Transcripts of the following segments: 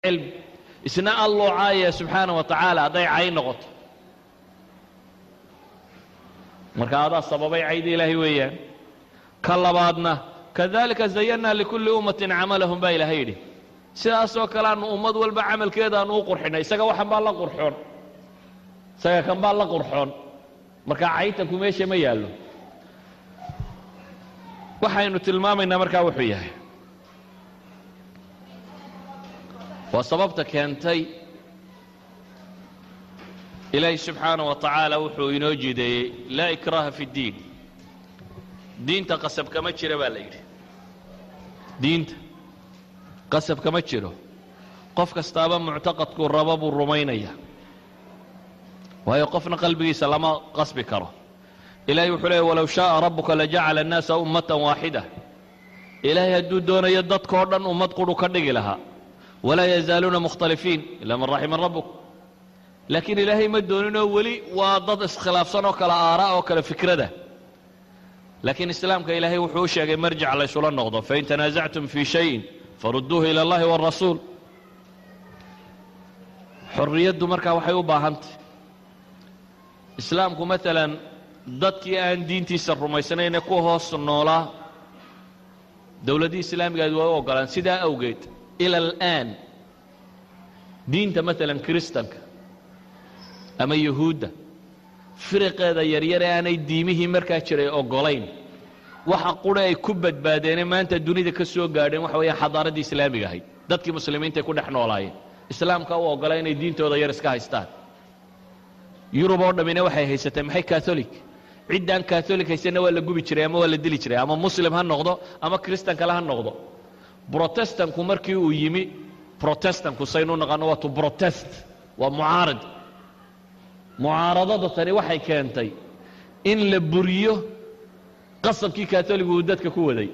علم إسنا الله عاية سبحانه وتعالى ضيع عين نقط مركا هذا السبب عيد إلهي ويان كلا بعضنا كذلك زينا لكل أمة عملهم بايلة هيدي سياسة كلام أمد والبعمل كذا نوقر حنا يسقى واحد بالله قرحون سقى كم بالله قرحون مركا عيتكم إيش ما يالو waxaynu tilmaamayna markaa wuxuu yahay waa sababta keentay ilaahay subxaanahu wa tacaala wuxuu inoo jideeyey laa ikraaha fi ddiin diinta qasab kama jiro baa la yidhi diinta qasab kama jiro qof kastaaba muctaqadkuu rabo buu rumaynaya waayo qofna qalbigiisa lama qasbi karo إلهي وحليه ولو شاء ربك لجعل الناس أمة واحدة إلهي هدو دون يدد كوردن أمت قدو كردق لها ولا يزالون مختلفين إلا من رحم ربك لكن إلهي مدوننا ولي وضد اسخلاف صنع كلا آراء وكلا فكرة ده لكن إسلام كإلهي وحوش يجي مرجع على سورة النغضة فإن تنازعتم في شيء فردوه إلى الله والرسول حرية دمركا وحيوبا هانت إسلامكم مثلا dadkii aan diintiisa rumaysanayna ku hoos noolaa dawladii islaamiga ay u ogolaan sida awgeed ila al'aan diinta mesela kristanka ama yahuuda firqeeda yaryar ee aanay diimihii markaa jiray ogolayn waxa qura ay ku badbaadeen maanta dunida ka soo gaadheen waxa weeyaan xadaaradii islaamiga ahayd dadkii muslimiinta ku dhex noolaayeen islaamka uu ogolaa inay diintooda yar iska haystaan yurub oo dhamina waxay haysatay maxay catholic ciidan catholic haysana waa la gubi jiray ama waa la dili jiray ama muslim ha noqdo ama kristan kale ha noqdo protestanku markii uu yimi protestanku saynu naqano waa to protest waa mucaaradada tani waxay keentay in la buriyo qasabkii catholic uu dadka ku waday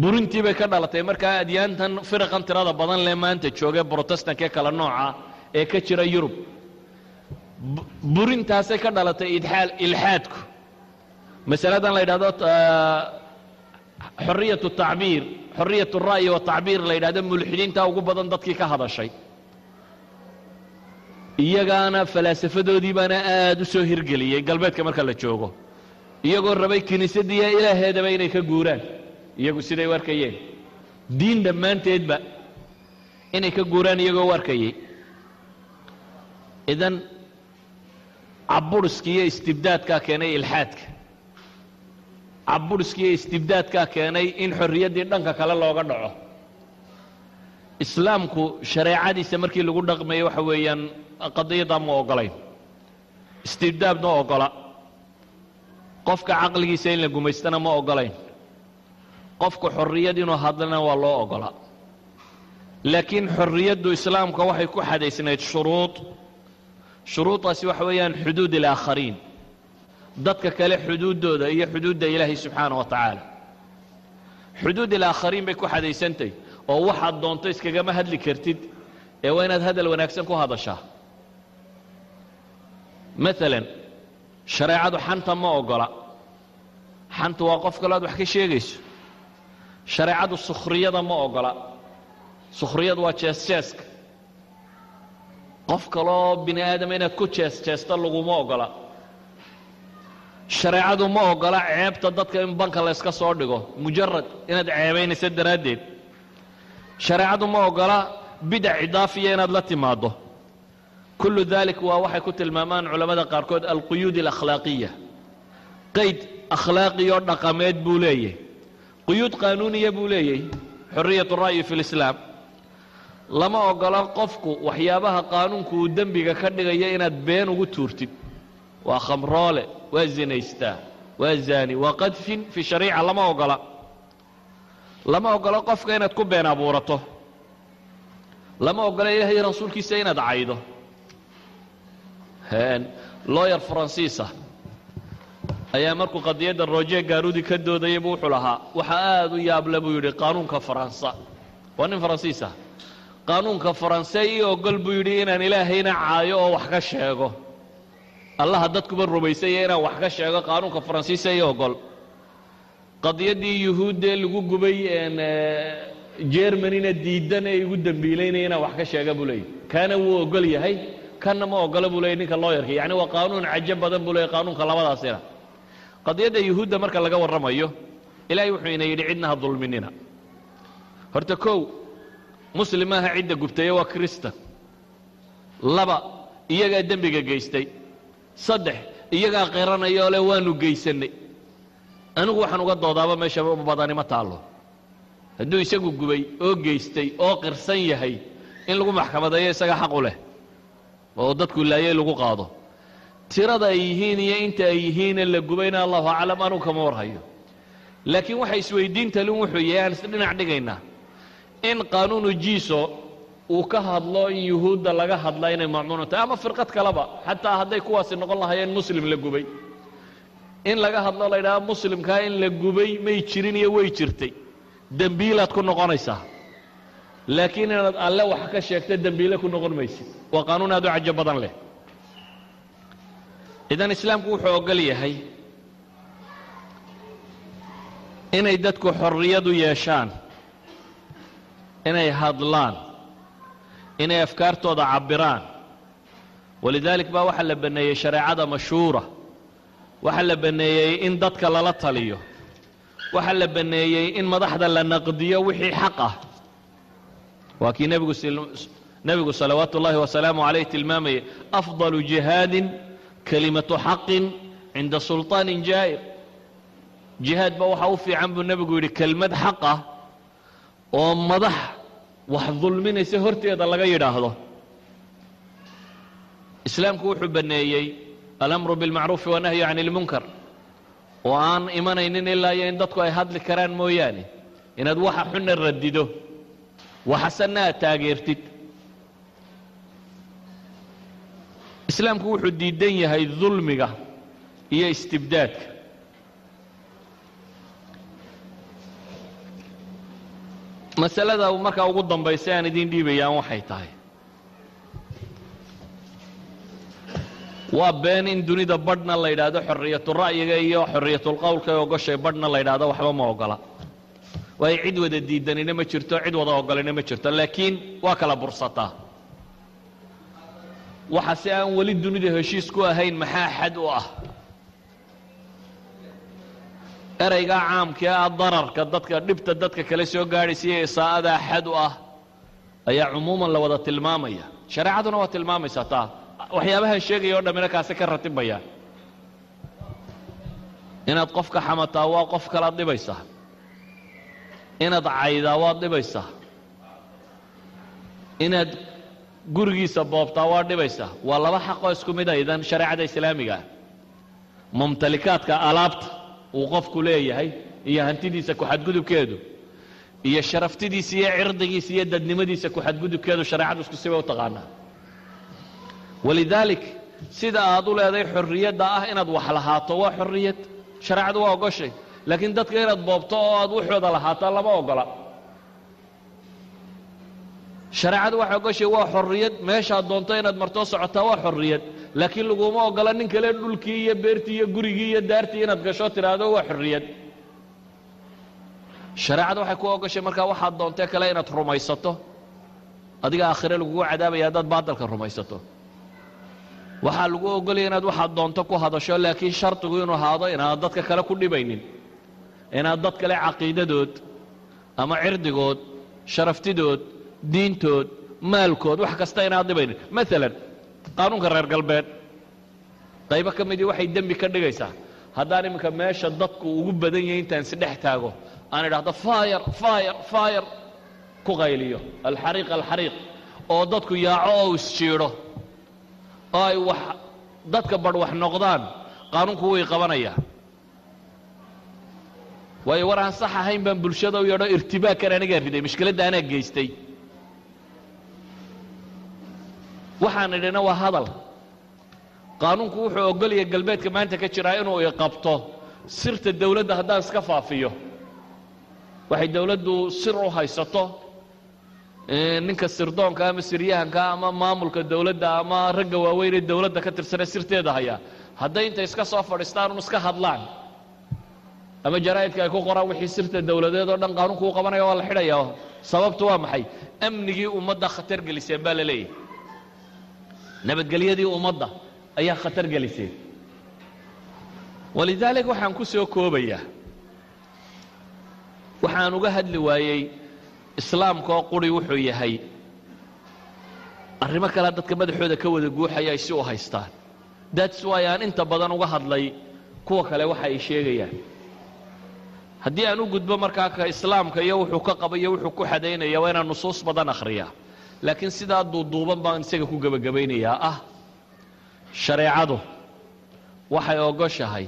burintii bay ka dhalatay markaa adyaantan firqan tirada badan le maanta joogay protestanka kala nooca ee ka jira Yurub burintaasay ka dhalatay ilhaadku masaladan la yiraahdo xorriyatu ta'bir xorriyatu ra'yi wa ta'bir la yiraahdo mulxidiinta ugu badan dadkii ka hadashay iyagaana falsafadoodii baana aad u soo hirgeliyay galbeedka marka la joogo iyagoo rabay kiniisadii ilaaheedaba inay ka guuraan iyagu siday warkayeen diin dhammaanteedba inay ka guuraan iyagoo warkayay idan عبورسكي استبداد كاني الحادك عبورسكي استبداد كاني إن حرية دينك كلا لوجا دعوه إسلامكو شريعة دي سمركي اللي قلنا ما يوحويا قضية ما أقولين استبداد ما أقولا قفك عقلي سين لقوم يستنا ما أقولين قفك حرية دينه هذلنا والله أقولا لكن حرية دو إسلامك وحي كو حديثنا شروطها سوى حويان حدود الآخرين ضدك كله حدود دودا هي حدود إلهي سبحانه وتعالى حدود الآخرين بيكو حدا يسنتي أو واحد دونتيس كجمع هاد لي كرتيد وين هذا الوناكسن كو هذا شاه مثلا شريعة حنطة ما أقولا حنطة واقف كلا وحكي شيء شريعة السخرية ما أقولا سخرية واتشاسك qof kale bini aadam inaad ku jeesta laguma ogola shariicadu ma ogola ceebta dadka in banka la iska soo dhigo mujarrad inaad ceebaynaysa daraadeed shariicadu ma ogola bid'a idaafiya inaad la timaado kullu dhalik waa waxay ku tilmaamaan culimada qaarkood alquyud alakhlaaqiyya qayd akhlaaqi oo dhaqameed buu leeyahay quyud qaanuuniya buu leeyahay xurriyatu ra'yi fi islaam lama ogola qofku waxyaabaha qaanuunku uu dambiga ka dhigaya inaad been ugu tuurtid waa khamroole waa zinaysta waa zaani waa qadfin fi shariica lama ogola qofka inaad ku been abuurato lama ogola ilaahay rasuulkiisa inaad caydo lawyer Fransiisa ayaa markuu qadiyada Roger Garudi ka doodayay wuxuu lahaa waxa aad u yaab leh buu yiri qaanuunka Faransa waa nin Faransiisa قانونك فرنسي وقل بيدينا إلهينا عايو وحكا شيغو الله هددكم الربيسينا وحكا شيغو قانونك فرنسي وقل قضية دي يهود اللي قبي jeermanina diidan ee igu dambiilaynayna wax ka sheega buu leeyahay kana wuu ogol yahay kana ma ogola buu leeyahay ninka looyarka yani waa qaanuun cajab badan buu leeyahay qaanuunka labadaasina qadiyadda yuhuudda marka laga warramayo ilaahay wuxuu ina yidhi cidna ha dulminina horta kow muslim maaha cidda gubtay waa kristan laba iyagaa dembiga geystay saddex iyagaa qiranaya oo le waanu geysanay anigu waxaan uga doodaaba meesha badani ma taallo hadduu isagu gubay oo geystay oo qirsan yahay in lagu maxkamadeeyo isaga xaq u leh oo dadku laayay lagu qaado tirada ay yihiin iyo inta ay yihiin la gubayna allahu aclam anu kama warhayo laakiin waxa isweydiinta lin wuxuu yahay aan isdhinac dhigaynaa in qaanuunu jiiso uu ka hadlo in yuhuudda laga hadla inay mamnuuc tahay ama firqad kaleba xataa hadday kuwaasi noqon lahaayeen muslim la gubay in laga hadlo la yidhaha muslimkaa in la gubay may jirin iyo way jirtay dembiilaad ku noqonaysaa laakiin inaad alle wax ka sheegta dembiile ku noqon maysid waa qaanuun aad u cajab badan leh idan islaamku wuxuu ogol yahay inay dadku xorriyad u yeeshaan inay hadlaan inay afkaartooda cabbiraan walidalik baa waxaa la banneeyey shareecada mashhuura waxaa la banneeyey in dadka lala taliyo waxaa la banneeyey in madaxda la naqdiyo wixii xaq ah waa kii nebigu salawaatu ullaahi wasalaamu calayh tilmaamayay afdalu jihaadin kalimatu xaqin cinda sulطaanin jaa'ir jihaad ba waxa u fiican buu nebigu yidhi kelmad xaq ah oo madax wax dulminaysa horteeda laga yidhaahdo islaamku wuxuu banneeyey alamru bilmacruufi wanahyu can ilmunkar oo aan imanaynin ilaa iyo in dadku ay hadli karaan mooyaane inaad waxa xunna radido waxasanna aad taageertid islaamku wuxuu diidan yahay dulmiga iyo istibdaadka masalada markaa ugu dambaysa aan idin dhiibayaan waxay tahay waa been in dunida badhna la yidhaahdo xorriyatu ra'yiga iyo xorriyatul qowlka ee ogoshay badhna la yidhaahdo waxba ma ogola waayo cid wada diidanina ma jirto cid wada ogolina ma jirto laakiin waa kala bursataa waxa si aan weli dunida heshiis ku ahayn maxaa xad u ah eraygaa caamka ah dararka dadka dhibta dadka kale soo gaadhaysa iyo isaa'adaa xad u ah ayaa cumuuman la wada tilmaamaya shareecaduna waa tilmaamaysaa taa waxyaabahan sheegaya o dhammina kaasi ka ratibaya inaad qofka xamataa waa qof kalaad dhibaysaa inaad caydaa waad dhibaysaa inaad gurigiisa boobtaa waa dhibaysaa waa laba xaqoo isku mid a idan shareecada islaamiga ah mumtalikaadka alaabta uu qofku leeyahay iyo hantidiisa ku-xadgudubkeedu iyo sharaftidiisa iyo cirdigiisa iyo dadnimadiisa ku-xadgudubkeedu shareecadu isku siba u taqaanaa walidaalik sida aad u leedahay xorriyadda ah inaad wax lahaato waa xorriyad shareecadu waa ogoshay laakiin dadka inaad boobto oo aad waxooda lahaato lama ogola shareecadu waxay ogoshay waa xorriyad meeshaad doonto inaad martoo socotaa waa xorriyad laakiin laguma ogola nin kale dhulkii iyo beertii iyo gurigii iyo daartii inaad gasho tidhaahdo waa xorriyad shareecadu waxay ku ogoshay markaa waxaad doontee kale inaad rumaysato adiga aakhire lagugu cadaabaya haddaad baadalka rumaysato waxaa lagu ogolaya inaad waxaad doonto ku hadasho laakiin shardigu inuu ahaado inaad dadka kale ku dhibaynin inaad dad kale caqiidadood ama cirdigood sharaftidood diintood maalkood wax kasta inaad dhibaynin maalan qaanuunka reer galbeed qaybo ka midii waxay dembi ka dhigaysaa haddaan iminka meesha dadku ugu badan yahay intaan isdhex taago aan idhaahdo fayr fayr fayr ku qayliyo alxariiq alxariiq oo dadku yaaco oo isjiidho oo ay wax dadka badh wax noqdaan qaanuunku way qabanayaa waayo war aan sax ahayn baan bulshada u yeedho irtibaagkan anigaa riday mushkiladda anaa geystay waxaan idhina waa hadal qaanuunku wuxuu ogolaya galbeedka maanta ka jiraa inuu iqabto sirta dawladda haddaan iska faafiyo waxay dawladdu sir u haysato ninka sirdoonka ama siryahanka ama maamulka dawladda ama ragga waaweyn ee dawladda ka tirsane sirteeda hayaa hadday intay iska soo fadhiistaan un iska hadlaan ama jaraa'idka ay ku qoraan wixii sirta dawladeed oo dhan qaanuunku u qabanaya waa la xidhaya sababtu waa maxay amnigii ummadda khatar geliseen baa la leeyahay nabadgelyadii ummadda ayaa khatar geliseen walidaalika waxaan ku soo koobayaa waxaan uga hadli waayey islaamka oo quri wuxuu yahay arrimo kale dadka madaxooda ka wada guuxaya ay si u haystaan that's why aan inta badan uga hadlay kuwa kale waxa ay sheegayaan haddii aan u gudbo markaa ka islaamka iyo wuxuu ka qaba iyo wuxuu ku xadaynaya waa inaan nusuus badan akhriyaa laakiin sidaa duuduuban baan isaga ku gebagabaynayaa ah shareecadu waxay ogoshahay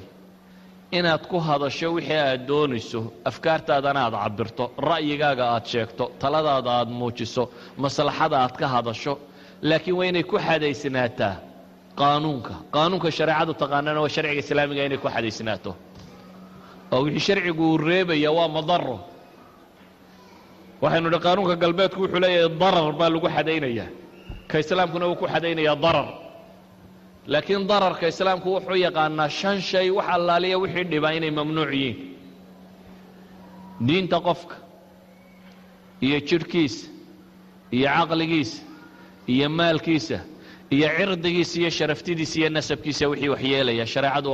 inaad ku hadasho wixii aad doonayso afkaartaadana aad cabirto ra'yigaaga aad sheegto taladaada aad muujiso maslaxada aad ka hadasho laakiin waa inay ku xadaysnaataa qaanuunka shareecadu taqaanana waa sharciga islaamiga inay ku xadaysnaato oo wixii sharcigu uu reebaya waa madaro waxaynu nidhi qaanuunka galbeedku wuxuu leeyahay darar baa lagu xadaynayaa ka islaamkuna wuu ku xadaynayaa darar laakiin dararka islaamku wuxuu yaqaanaa 5 shay wax allaaliya wixii dhibaa inay mamnuuc yihiin diinta qofka iyo jidhkiisa iyo caqligiisa iyo maalkiisa iyo cirdigiisa iyo sharaftidiisa iyo nasabkiisa wixii wax yeelaya shareecadu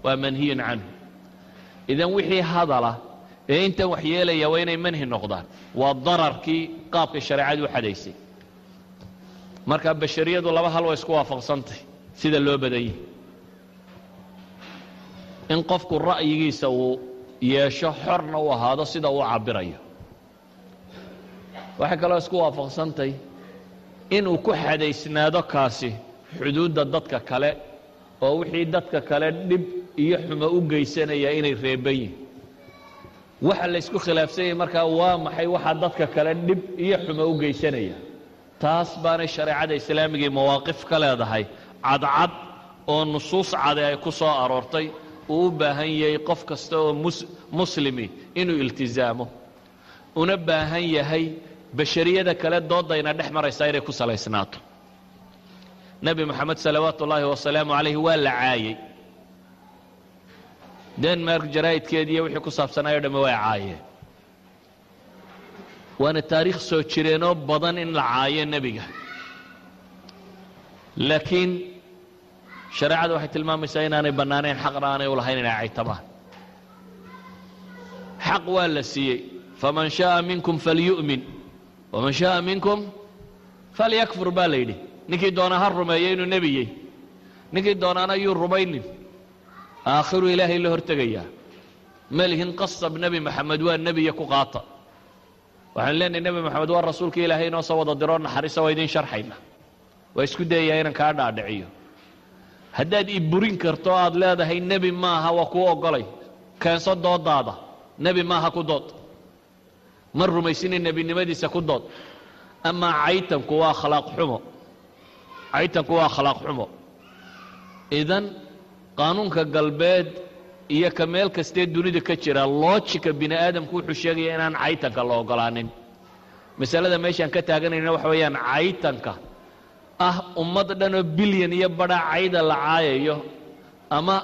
waa manhiyun canhu idan wixii hadala ee inta wax yeelaya waa inay manhi noqdaan waa dararkii qaabka shareecadu u xadaysay marka bashariyadu laba hal way isku waafaqsantay sida loo badayay in qofku ra'yigiisa uu yeesho xorna u ahaado sida uu cabirayo waxa kale oo isku waafaqsantay inuu ku xadaysnaado kaasi xuduudda dadka kale oo wixii dadka kale dhib iyo xumo u geysanaya inay reeban yihiin waxa la isku khilaafsanyahay markaa waa maxay waxa dadka kale dhib iyo xumo u geysanaya taas baanay shareecada islaamiga ee mawaaqif ka leedahay cadcad oo nusuus cade ay ku soo aroortay uu u baahan yahay qof kasta oo muslimi inuu iltizaamo una baahan yahay bashariyada kale doodayna dhex maraysa inay ku salaysnaato nabi maxamed salawaatu ullaahi wasalaamu calayhi waa la caayey denmark jaraa'idkeediiyo wixii ku saabsanaayo dhamme way caayeen waana taariikh soo jireenoo badan in la caayo nebiga laakiin shareecadu waxay tilmaamaysaa inaanay bannaanayn xaqna aanay u lahayn inay caytabaan xaq waa la siiyey faman shaaa minkum falyu'min waman shaaa minkum falyakfur baa la yidhi ninkii doona ha rumeeyo inuu nebiyey ninkii doonaana yuu rumaynin aakhiru ilaahay la hortegayaa malihin qasab nebi maxamed waa nebiya ku qaata waxaan leenahay nebi maxamed waa rasuulka ilaahay inoo soo wada diroo naxariisa waa idiin sharxayna waa isku dayayaa inaan kaa dhaadhiciyo haddaad i burin karto aad leedahay nebi maaha waa kuu ogolay keenso doodaada nebi maaha ku dood ma rumaysinin nebinimadiisa ku dood amaa caytanku waa akhlaaq xumo idan qaanuunka galbeed iyo ka meel kastee dunida ka jira loojika bini aadamku wuxuu sheegaya inaan caytanka la ogolaanin masalada meeshaan ka taaganayna waxa weeyaan caytanka ah ummad dhanoo bilyan iyo badhaa cayda la caayayo ama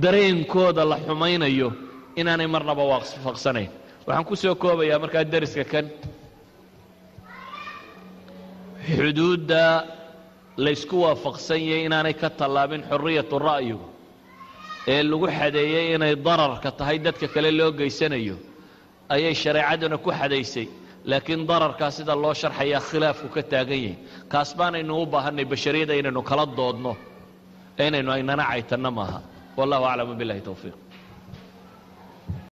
dareenkooda la xumaynayo inaanay marnaba waafaqsanayn waxaan ku soo koobayaa markaa dariska kan xuduudda laysku waafaqsan yahay inaanay ka tallaabin xorriyatu ra'yigu ee lagu xadeeyey inay dararka tahay dadka kale loo geysanayo ayay shareecaduna ku xadaysay laakiin dararkaa sida loo sharxayaa khilaafku ka taagan yahay kaas baanaynu u baahanay bashariyada inaynu kala doodno ee inaynu aynana caytanno maaha wallahu aclamu billahi tawfiiq